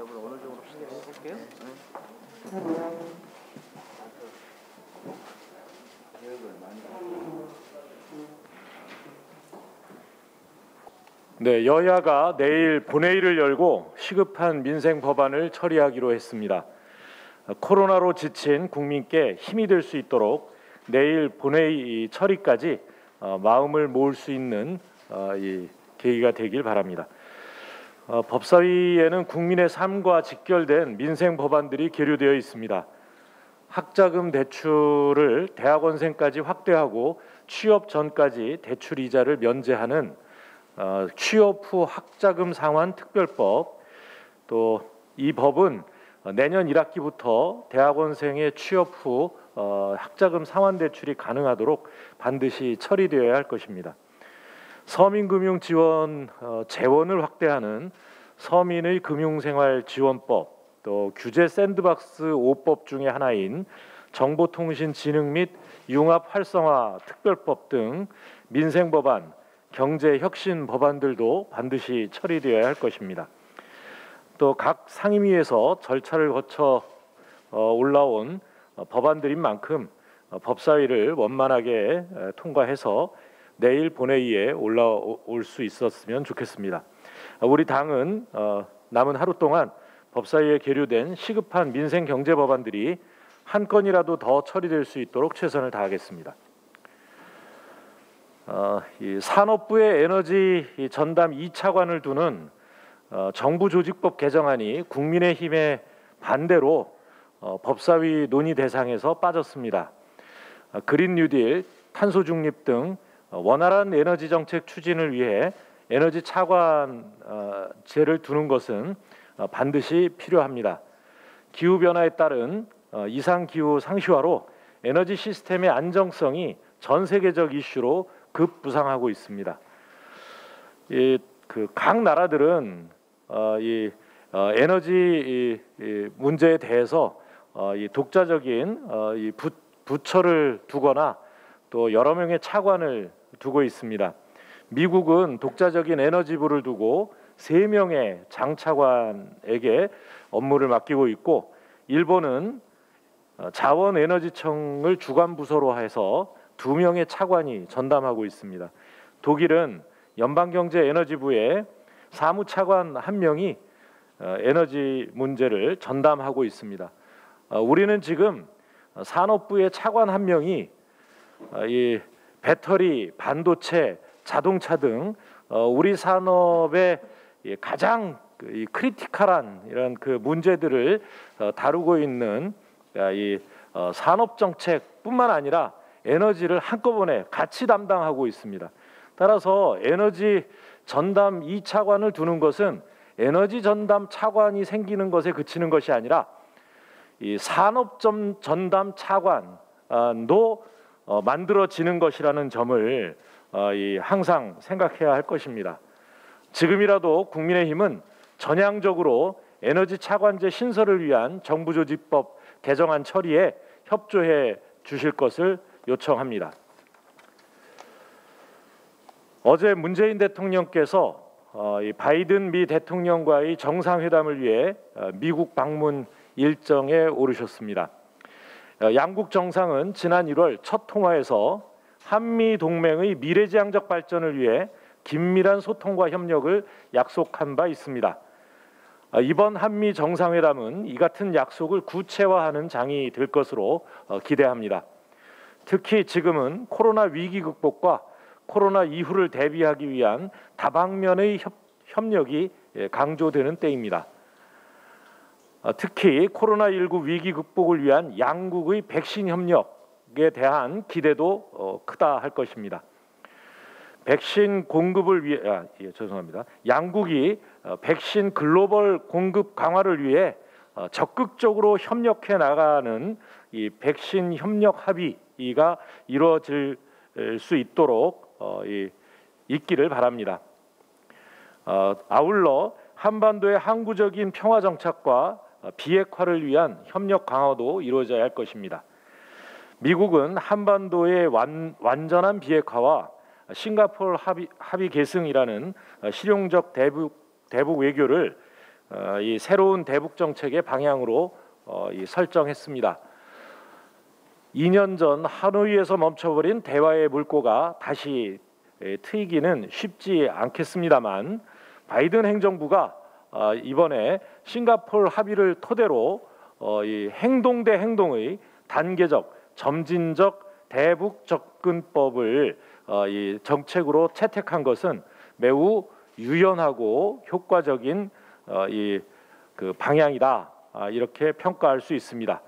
여러분 어느 정도 시작해 볼게요. 네, 여야가 내일 본회의를 열고 시급한 민생 법안을 처리하기로 했습니다. 코로나로 지친 국민께 힘이 될 수 있도록 내일 본회의 처리까지 마음을 모을 수 있는 이 계기가 되길 바랍니다. 법사위에는 국민의 삶과 직결된 민생 법안들이 계류되어 있습니다. 학자금 대출을 대학원생까지 확대하고 취업 전까지 대출 이자를 면제하는 취업 후 학자금 상환 특별법, 또 이 법은 내년 1학기부터 대학원생의 취업 후 학자금 상환 대출이 가능하도록 반드시 처리되어야 할 것입니다. 서민금융 지원 재원을 확대하는 서민의 금융생활 지원법, 또 규제 샌드박스 5법 중의 하나인 정보통신진흥 및 융합 활성화 특별법 등 민생 법안, 경제 혁신 법안들도 반드시 처리되어야 할 것입니다. 또 각 상임위에서 절차를 거쳐 올라온 법안들인 만큼 법사위를 원만하게 통과해서 내일 본회의에 올라올 수 있었으면 좋겠습니다. 우리 당은 남은 하루 동안 법사위에 계류된 시급한 민생 경제 법안들이 한 건이라도 더 처리될 수 있도록 최선을 다하겠습니다. 이 산업부의 에너지 전담 2차관을 두는 정부조직법 개정안이 국민의힘의 반대로 법사위 논의 대상에서 빠졌습니다. 그린 뉴딜, 탄소 중립 등 원활한 에너지 정책 추진을 위해 에너지 차관제를 두는 것은 반드시 필요합니다. 기후 변화에 따른 이상 기후 상시화로 에너지 시스템의 안정성이 전 세계적 이슈로 급부상하고 있습니다. 각 나라들은 이 에너지 문제에 대해서 이 독자적인 이 부처를 두거나 또 여러 명의 차관을 두고 있습니다. 미국은 독자적인 에너지부를 두고 3명의 장차관에게 업무를 맡기고 있고, 일본은 자원에너지청을 주관 부서로 해서 2명의 차관이 전담하고 있습니다. 독일은 연방경제에너지부에 사무차관 1명이 에너지 문제를 전담하고 있습니다. 우리는 지금 산업부의 차관 1명이 이 배터리, 반도체, 자동차 등 우리 산업의 가장 크리티컬한 이런 그 문제들을 다루고 있는 이 산업 정책뿐만 아니라 에너지를 한꺼번에 같이 담당하고 있습니다. 따라서 에너지 전담 2차관을 두는 것은 에너지 전담 차관이 생기는 것에 그치는 것이 아니라 이 산업 전담 차관도 만들어지는 것이라는 점을 항상 생각해야 할 것입니다. 지금이라도 국민의힘은 전향적으로 에너지 차관제 신설을 위한 정부조직법 개정안 처리에 협조해 주실 것을 요청합니다. 어제 문재인 대통령께서 이 바이든 미 대통령과의 정상회담을 위해 미국 방문 일정에 오르셨습니다. 양국 정상은 지난 1월 첫 통화에서 한미 동맹의 미래지향적 발전을 위해 긴밀한 소통과 협력을 약속한 바 있습니다. 이번 한미 정상회담은 이 같은 약속을 구체화하는 장이 될 것으로 기대합니다. 특히 지금은 코로나 위기 극복과 코로나 이후를 대비하기 위한 다방면의 협력이 강조되는 때입니다. 특히 코로나19 위기 극복을 위한 양국의 백신 협력에 대한 기대도 크다 할 것입니다. 백신 공급을 위해 양국이 백신 글로벌 공급 강화를 위해 적극적으로 협력해 나가는 이 백신 협력 합의가 이루어질 수 있도록 있기를 바랍니다. 아울러 한반도의 항구적인 평화 정착과 비핵화를 위한 협력 강화도 이루어져야 할 것입니다. 미국은 한반도의 완전한 비핵화와 싱가포르 합의 계승이라는 실용적 대북 외교를 이 새로운 대북 정책의 방향으로 설정했습니다. 2년 전 하노이에서 멈춰버린 대화의 물꼬가 다시 트이기는 쉽지 않겠습니다만 바이든 행정부가 이번에 싱가포르 합의를 토대로 이 행동 대 행동의 단계적, 점진적 대북 접근법을 이 정책으로 채택한 것은 매우 유연하고 효과적인 그 방향이다, 이렇게 평가할 수 있습니다.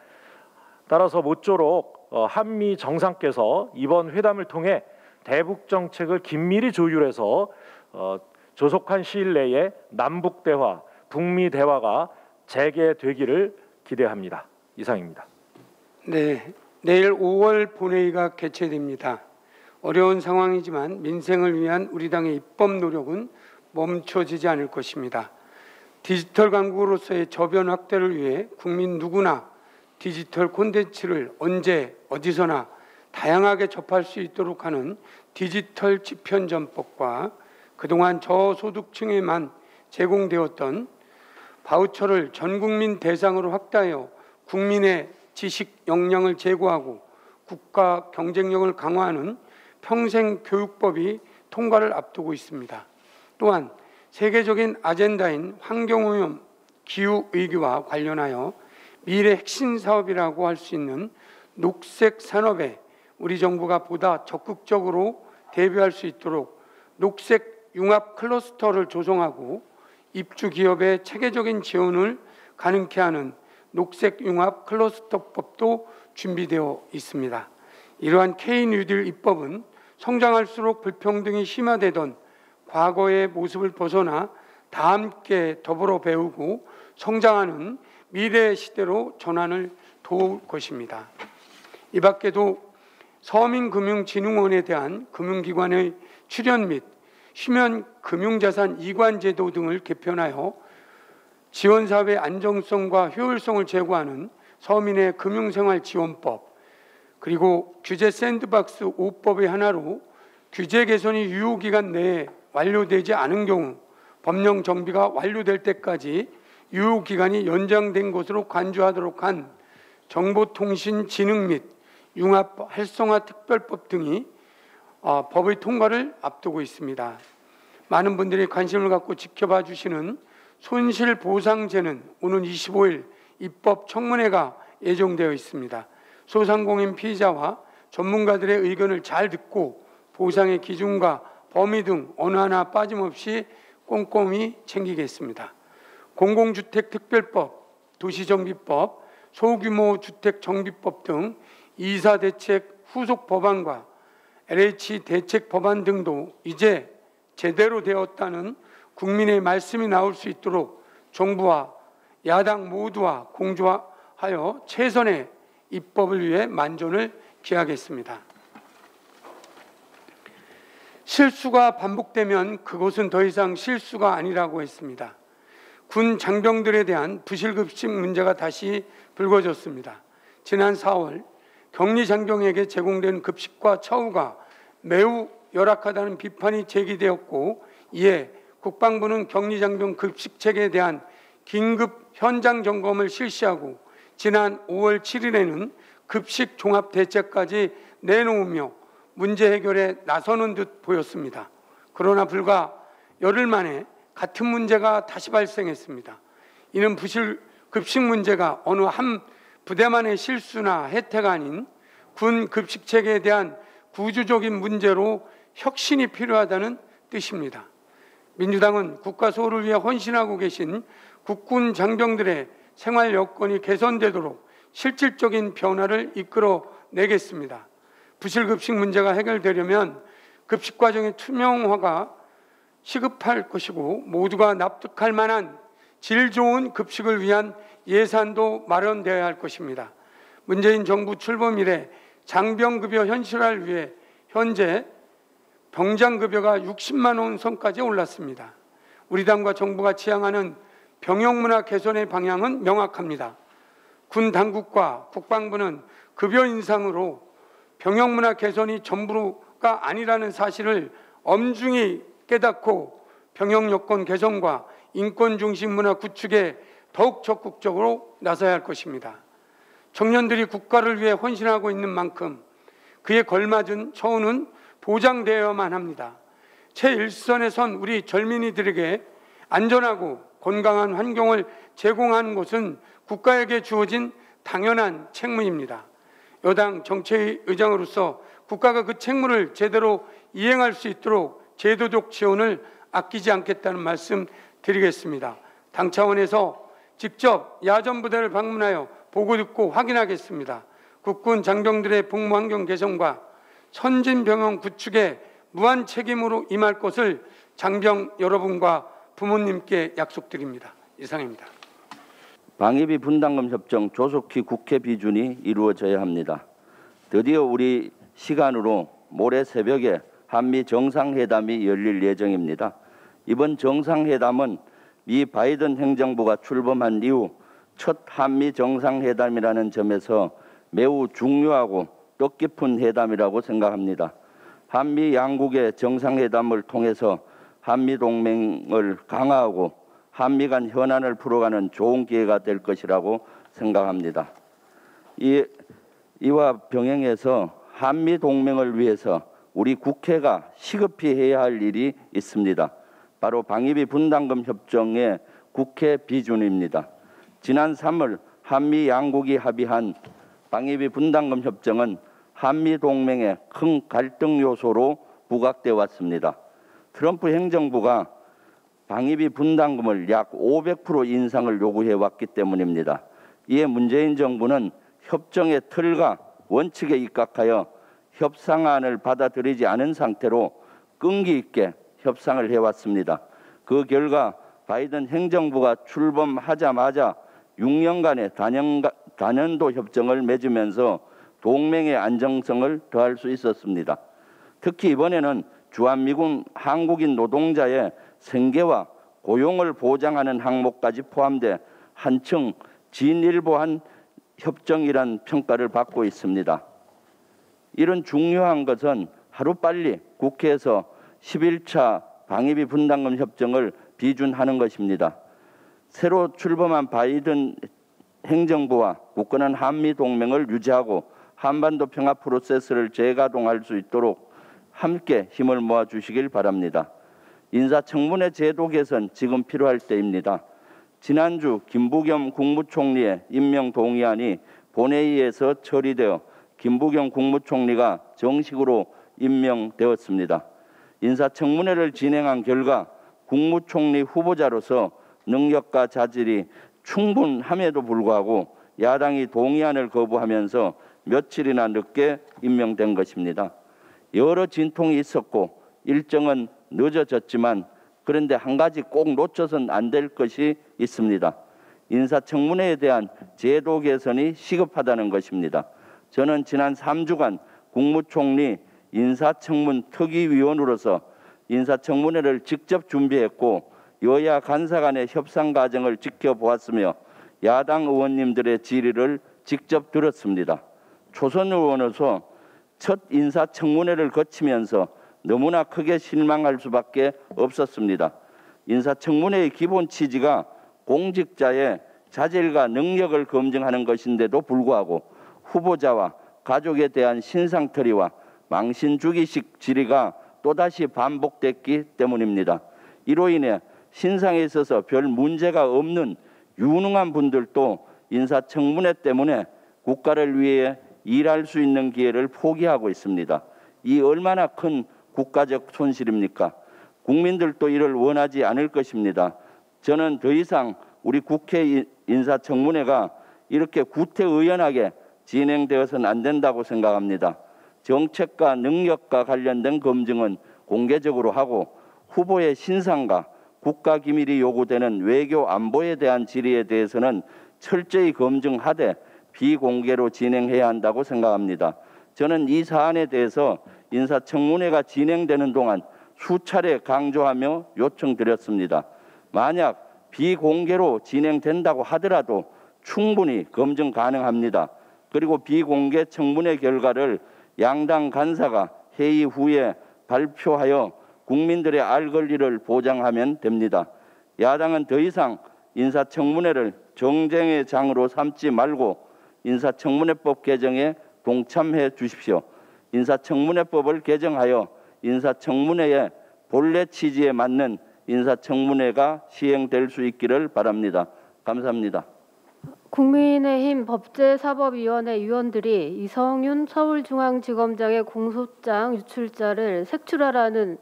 따라서 모쪼록 한미 정상께서 이번 회담을 통해 대북 정책을 긴밀히 조율해서 조속한 시일 내에 남북 대화, 북미 대화가 재개되기를 기대합니다. 이상입니다. 네, 내일 5월 본회의가 개최됩니다. 어려운 상황이지만 민생을 위한 우리 당의 입법 노력은 멈춰지지 않을 것입니다. 디지털 강국으로서의 저변 확대를 위해 국민 누구나 디지털 콘텐츠를 언제 어디서나 다양하게 접할 수 있도록 하는 디지털 집현전법과 그동안 저소득층에만 제공되었던 바우처를 전 국민 대상으로 확대하여 국민의 지식 역량을 제고하고 국가 경쟁력을 강화하는 평생교육법이 통과를 앞두고 있습니다. 또한 세계적인 아젠다인 환경오염, 기후위기와 관련하여 미래 핵심 사업이라고 할 수 있는 녹색 산업에 우리 정부가 보다 적극적으로 대비할 수 있도록 녹색 융합 클러스터를 조성하고 입주 기업의 체계적인 지원을 가능케 하는 녹색 융합 클러스터법도 준비되어 있습니다. 이러한 K-뉴딜 입법은 성장할수록 불평등이 심화되던 과거의 모습을 벗어나 다 함께 더불어 배우고 성장하는 미래의 시대로 전환을 도울 것입니다. 이 밖에도 서민금융진흥원에 대한 금융기관의 출연 및 휴면 금융자산 이관제도 등을 개편하여 지원사업의 안정성과 효율성을 제고하는 서민의 금융생활지원법, 그리고 규제 샌드박스 5법의 하나로 규제 개선이 유효기간 내에 완료되지 않은 경우 법령 정비가 완료될 때까지 유효기간이 연장된 것으로 간주하도록 한 정보통신진흥 및 융합 활성화 특별법 등이 법의 통과를 앞두고 있습니다. 많은 분들이 관심을 갖고 지켜봐 주시는 손실보상제는 오는 25일 입법 청문회가 예정되어 있습니다. 소상공인 피의자와 전문가들의 의견을 잘 듣고 보상의 기준과 범위 등 어느 하나 빠짐없이 꼼꼼히 챙기겠습니다. 공공주택특별법, 도시정비법, 소규모 주택정비법 등 이사대책 후속 법안과 LH 대책 법안 등도 이제 제대로 되었다는 국민의 말씀이 나올 수 있도록 정부와 야당 모두와 공조하여 최선의 입법을 위해 만전을 기하겠습니다. 실수가 반복되면 그것은 더 이상 실수가 아니라고 했습니다. 군 장병들에 대한 부실급식 문제가 다시 불거졌습니다. 지난 4월 격리 장병에게 제공된 급식과 처우가 매우 열악하다는 비판이 제기되었고, 이에 국방부는 격리 장병 급식 체계에 대한 긴급 현장 점검을 실시하고 지난 5월 7일에는 급식 종합 대책까지 내놓으며 문제 해결에 나서는 듯 보였습니다. 그러나 불과 열흘 만에 같은 문제가 다시 발생했습니다. 이는 부실 급식 문제가 어느 한 부대만의 실수나 혜택 아닌 군 급식 체계에 대한 구조적인 문제로 혁신이 필요하다는 뜻입니다. 민주당은 국가 소홀을 위해 헌신하고 계신 국군 장병들의 생활 여건이 개선되도록 실질적인 변화를 이끌어내겠습니다. 부실급식 문제가 해결되려면 급식 과정의 투명화가 시급할 것이고 모두가 납득할 만한 질 좋은 급식을 위한 예산도 마련되어야 할 것입니다. 문재인 정부 출범 이래 장병급여 현실화를 위해 현재 병장급여가 60만 원 선까지 올랐습니다. 우리 당과 정부가 지향하는 병역문화 개선의 방향은 명확합니다. 군 당국과 국방부는 급여 인상으로 병역문화 개선이 전부가 아니라는 사실을 엄중히 깨닫고 병역 여건 개선과 인권 중심 문화 구축에 더욱 적극적으로 나서야 할 것입니다. 청년들이 국가를 위해 헌신하고 있는 만큼 그에 걸맞은 처우는 보장되어야만 합니다. 최일선에 선 우리 젊은이들에게 안전하고 건강한 환경을 제공하는 것은 국가에게 주어진 당연한 책무입니다. 여당 정책의장으로서 국가가 그 책무를 제대로 이행할 수 있도록 제도적 지원을 아끼지 않겠다는 말씀 드리겠습니다. 당 차원에서 직접 야전부대를 방문하여 보고 듣고 확인하겠습니다. 국군 장병들의 복무 환경 개선과 선진병영 구축에 무한 책임으로 임할 것을 장병 여러분과 부모님께 약속드립니다. 이상입니다. 방위비 분담금 협정 조속히 국회 비준이 이루어져야 합니다. 드디어 우리 시간으로 모레 새벽에 한미 정상회담이 열릴 예정입니다. 이번 정상회담은 미 바이든 행정부가 출범한 이후 첫 한미 정상회담이라는 점에서 매우 중요하고 뜻깊은 회담이라고 생각합니다. 한미 양국의 정상회담을 통해서 한미 동맹을 강화하고 한미 간 현안을 풀어가는 좋은 기회가 될 것이라고 생각합니다. 이와 병행해서 한미 동맹을 위해서 우리 국회가 시급히 해야 할 일이 있습니다. 바로 방위비 분담금 협정의 국회 비준입니다. 지난 3월 한미 양국이 합의한 방위비 분담금 협정은 한미 동맹의 큰 갈등 요소로 부각되어 왔습니다. 트럼프 행정부가 방위비 분담금을 약 500% 인상을 요구해 왔기 때문입니다. 이에 문재인 정부는 협정의 틀과 원칙에 입각하여 협상안을 받아들이지 않은 상태로 끈기 있게 협상을 해왔습니다. 그 결과 바이든 행정부가 출범하자마자 6년간의 단연도 협정을 맺으면서 동맹의 안정성을 더할 수 있었습니다. 특히 이번에는 주한미군 한국인 노동자의 생계와 고용을 보장하는 항목까지 포함돼 한층 진일보한 협정이란 평가를 받고 있습니다. 이런 중요한 것은 하루빨리 국회에서 11차 방위비 분담금 협정을 비준하는 것입니다. 새로 출범한 바이든 행정부와 굳건한 한미 동맹을 유지하고 한반도 평화 프로세스를 재가동할 수 있도록 함께 힘을 모아 주시길 바랍니다. 인사청문회 제도 개선 지금 필요할 때입니다. 지난주 김부겸 국무총리의 임명 동의안이 본회의에서 처리되어 김부겸 국무총리가 정식으로 임명되었습니다. 인사청문회를 진행한 결과 국무총리 후보자로서 능력과 자질이 충분함에도 불구하고 야당이 동의안을 거부하면서 며칠이나 늦게 임명된 것입니다. 여러 진통이 있었고 일정은 늦어졌지만 그런데 한 가지 꼭 놓쳐서는 안 될 것이 있습니다. 인사청문회에 대한 제도 개선이 시급하다는 것입니다. 저는 지난 3주간 국무총리 인사청문 특위위원으로서 인사청문회를 직접 준비했고 여야 간사 간의 협상 과정을 지켜보았으며 야당 의원님들의 질의를 직접 들었습니다. 초선 의원으로서 첫 인사청문회를 거치면서 너무나 크게 실망할 수밖에 없었습니다. 인사청문회의 기본 취지가 공직자의 자질과 능력을 검증하는 것인데도 불구하고 후보자와 가족에 대한 신상털이와 망신주기식 질의가 또다시 반복됐기 때문입니다. 이로 인해 신상에 있어서 별 문제가 없는 유능한 분들도 인사청문회 때문에 국가를 위해 일할 수 있는 기회를 포기하고 있습니다. 이 얼마나 큰 국가적 손실입니까? 국민들도 이를 원하지 않을 것입니다. 저는 더 이상 우리 국회 인사청문회가 이렇게 구태의연하게 진행되어서는 안 된다고 생각합니다. 정책과 능력과 관련된 검증은 공개적으로 하고 후보의 신상과 국가기밀이 요구되는 외교 안보에 대한 질의에 대해서는 철저히 검증하되 비공개로 진행해야 한다고 생각합니다. 저는 이 사안에 대해서 인사청문회가 진행되는 동안 수차례 강조하며 요청드렸습니다. 만약 비공개로 진행된다고 하더라도 충분히 검증 가능합니다. 그리고 비공개 청문회 결과를 양당 간사가 회의 후에 발표하여 국민들의 알 권리를 보장하면 됩니다. 야당은 더 이상 인사청문회를 정쟁의 장으로 삼지 말고 인사청문회법 개정에 동참해 주십시오. 인사청문회법을 개정하여 인사청문회의 본래 취지에 맞는 인사청문회가 시행될 수 있기를 바랍니다. 감사합니다. 국민의힘 법제사법위원회 위원들이 이성윤 서울중앙지검장의 공소장 유출자를 색출하라는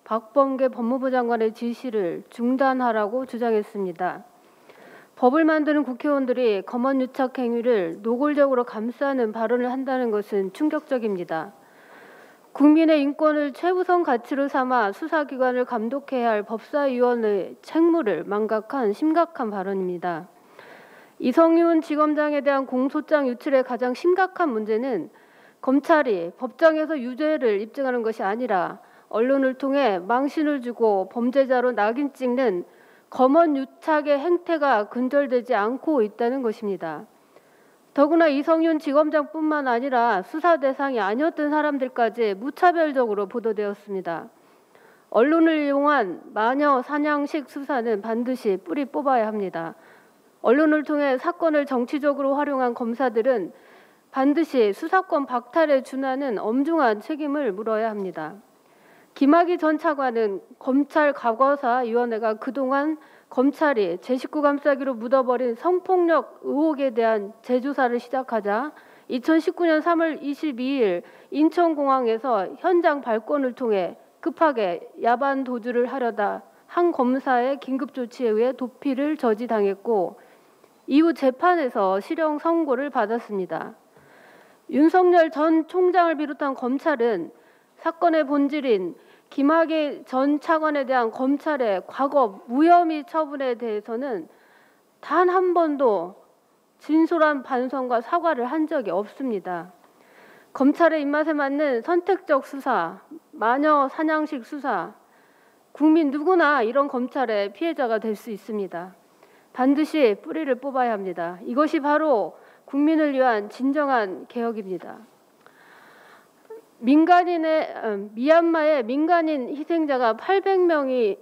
박범계 법무부 장관의 지시를 중단하라고 주장했습니다. 법을 만드는 국회의원들이 검언 유착 행위를 노골적으로 감싸는 발언을 한다는 것은 충격적입니다. 국민의 인권을 최우선 가치로 삼아 수사기관을 감독해야 할 법사위원회의 책무를 망각한 심각한 발언입니다. 이성윤 지검장에 대한 공소장 유출의 가장 심각한 문제는 검찰이 법정에서 유죄를 입증하는 것이 아니라 언론을 통해 망신을 주고 범죄자로 낙인 찍는 검언 유착의 행태가 근절되지 않고 있다는 것입니다. 더구나 이성윤 지검장뿐만 아니라 수사 대상이 아니었던 사람들까지 무차별적으로 보도되었습니다. 언론을 이용한 마녀 사냥식 수사는 반드시 뿌리 뽑아야 합니다. 언론을 통해 사건을 정치적으로 활용한 검사들은 반드시 수사권 박탈에 준하는 엄중한 책임을 물어야 합니다. 김학의 전 차관은 검찰 과거사위원회가 그동안 검찰이 제 식구 감싸기로 묻어버린 성폭력 의혹에 대한 재조사를 시작하자 2019년 3월 22일 인천공항에서 현장 발권을 통해 급하게 야반 도주를 하려다 한 검사의 긴급 조치에 의해 도피를 저지당했고 이후 재판에서 실형 선고를 받았습니다. 윤석열 전 총장을 비롯한 검찰은 사건의 본질인 김학의 전 차관에 대한 검찰의 과거 무혐의 처분에 대해서는 단 한 번도 진솔한 반성과 사과를 한 적이 없습니다. 검찰의 입맛에 맞는 선택적 수사, 마녀 사냥식 수사, 국민 누구나 이런 검찰의 피해자가 될 수 있습니다. 반드시 뿌리를 뽑아야 합니다. 이것이 바로 국민을 위한 진정한 개혁입니다. 미얀마의 민간인 희생자가 800명이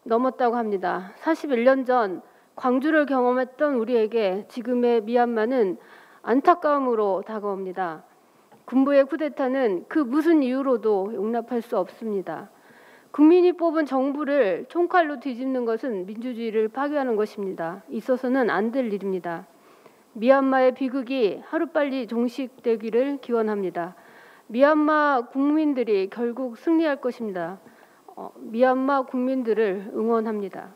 넘었다고 합니다. 41년 전 광주를 경험했던 우리에게 지금의 미얀마는 안타까움으로 다가옵니다. 군부의 쿠데타는 그 무슨 이유로도 용납할 수 없습니다. 국민이 뽑은 정부를 총칼로 뒤집는 것은 민주주의를 파괴하는 것입니다. 있어서는 안 될 일입니다. 미얀마의 비극이 하루빨리 종식되기를 기원합니다. 미얀마 국민들이 결국 승리할 것입니다. 미얀마 국민들을 응원합니다.